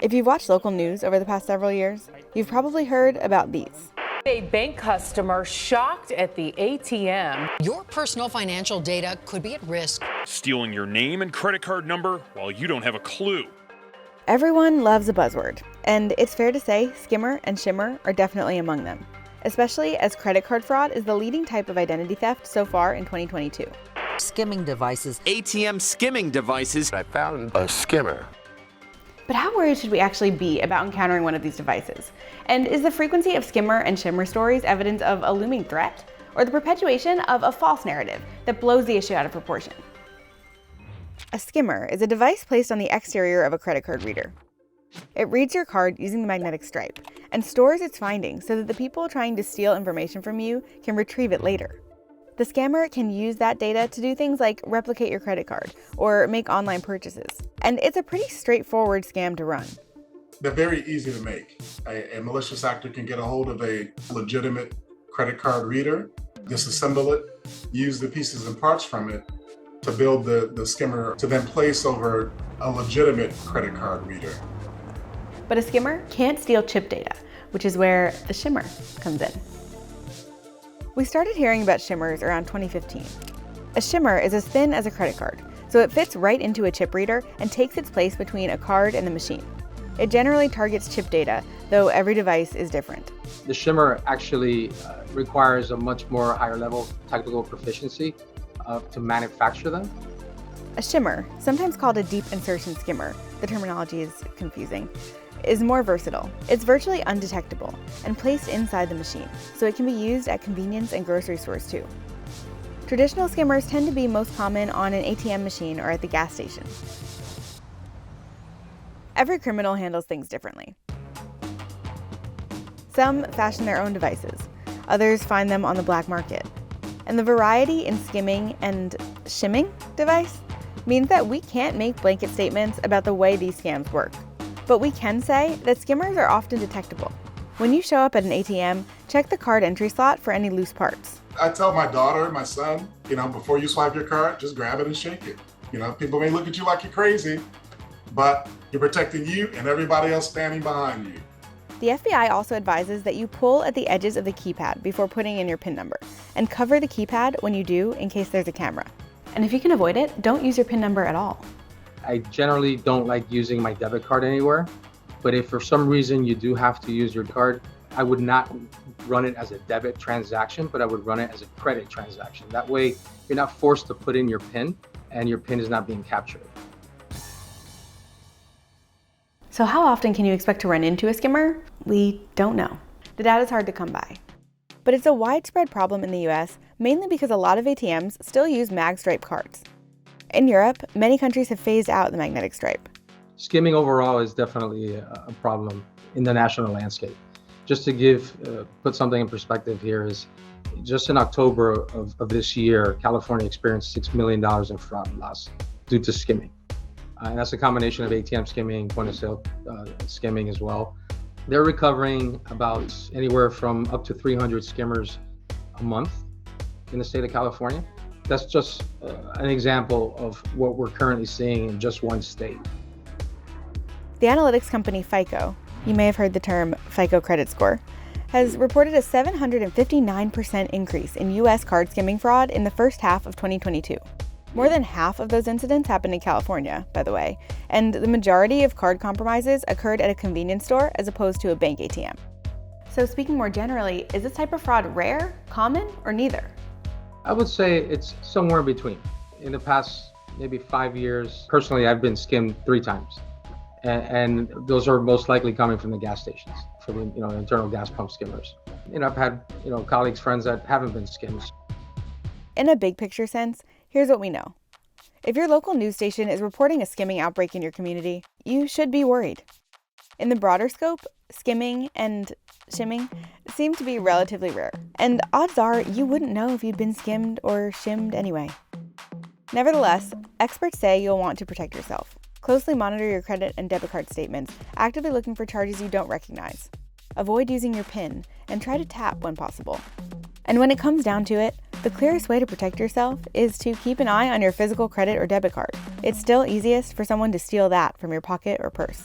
If you've watched local news over the past several years, you've probably heard about these. A bank customer shocked at the ATM. Your personal financial data could be at risk. Stealing your name and credit card number while you don't have a clue. Everyone loves a buzzword, and it's fair to say skimmer and shimmer are definitely among them, especially as credit card fraud is the leading type of identity theft so far in 2022. Skimming devices. ATM skimming devices. I found a skimmer. But how worried should we actually be about encountering one of these devices? And is the frequency of skimmer and shimmer stories evidence of a looming threat, or the perpetuation of a false narrative that blows the issue out of proportion? A skimmer is a device placed on the exterior of a credit card reader. It reads your card using the magnetic stripe and stores its findings so that the people trying to steal information from you can retrieve it later. The scammer can use that data to do things like replicate your credit card or make online purchases. And it's a pretty straightforward scam to run. They're very easy to make. A malicious actor can get a hold of a legitimate credit card reader, disassemble it, use the pieces and parts from it to build the skimmer to then place over a legitimate credit card reader. But a skimmer can't steal chip data, which is where the shimmer comes in. We started hearing about shimmers around 2015. A shimmer is as thin as a credit card, so it fits right into a chip reader and takes its place between a card and the machine. It generally targets chip data, though every device is different. The shimmer actually requires a much more higher level technical proficiency to manufacture them. A shimmer, sometimes called a deep insertion skimmer, the terminology is confusing, is more versatile. It's virtually undetectable and placed inside the machine, so it can be used at convenience and grocery stores too. Traditional skimmers tend to be most common on an ATM machine or at the gas station. Every criminal handles things differently. Some fashion their own devices, others find them on the black market. And the variety in skimming and shimming device means that we can't make blanket statements about the way these scams work. But we can say that skimmers are often detectable. When you show up at an ATM, check the card entry slot for any loose parts. I tell my daughter, my son, before you swipe your card, just grab it and shake it. People may look at you like you're crazy, but you're protecting you and everybody else standing behind you. The FBI also advises that you pull at the edges of the keypad before putting in your PIN number, and cover the keypad when you do in case there's a camera. And if you can avoid it, don't use your PIN number at all. I generally don't like using my debit card anywhere, but if for some reason you do have to use your card, I would not run it as a debit transaction, but I would run it as a credit transaction. That way, you're not forced to put in your PIN, and your PIN is not being captured. So how often can you expect to run into a skimmer? We don't know. The data is hard to come by. But it's a widespread problem in the US, mainly because a lot of ATMs still use mag stripe cards. In Europe, many countries have phased out the magnetic stripe. Skimming overall is definitely a problem in the national landscape. Just to put something in perspective here is, just in October of this year, California experienced $6 million in fraud loss due to skimming. And that's a combination of ATM skimming, point of sale skimming as well. They're recovering about anywhere from up to 300 skimmers a month in the state of California. That's just an example of what we're currently seeing in just one state. The analytics company FICO, you may have heard the term FICO credit score, has reported a 759% increase in U.S. card skimming fraud in the first half of 2022. More than half of those incidents happened in California, by the way, and the majority of card compromises occurred at a convenience store as opposed to a bank ATM. So speaking more generally, is this type of fraud rare, common, or neither? I would say it's somewhere in between. In the past maybe 5 years, personally, I've been skimmed 3 times. And those are most likely coming from the gas stations, for the internal gas pump skimmers. I've had colleagues, friends that haven't been skimmed. In a big picture sense, here's what we know. If your local news station is reporting a skimming outbreak in your community, you should be worried. In the broader scope, skimming and shimming seem to be relatively rare, and odds are you wouldn't know if you'd been skimmed or shimmed anyway. Nevertheless, experts say you'll want to protect yourself. Closely monitor your credit and debit card statements, actively looking for charges you don't recognize. Avoid using your PIN, and try to tap when possible. And when it comes down to it, the clearest way to protect yourself is to keep an eye on your physical credit or debit card. It's still easiest for someone to steal that from your pocket or purse.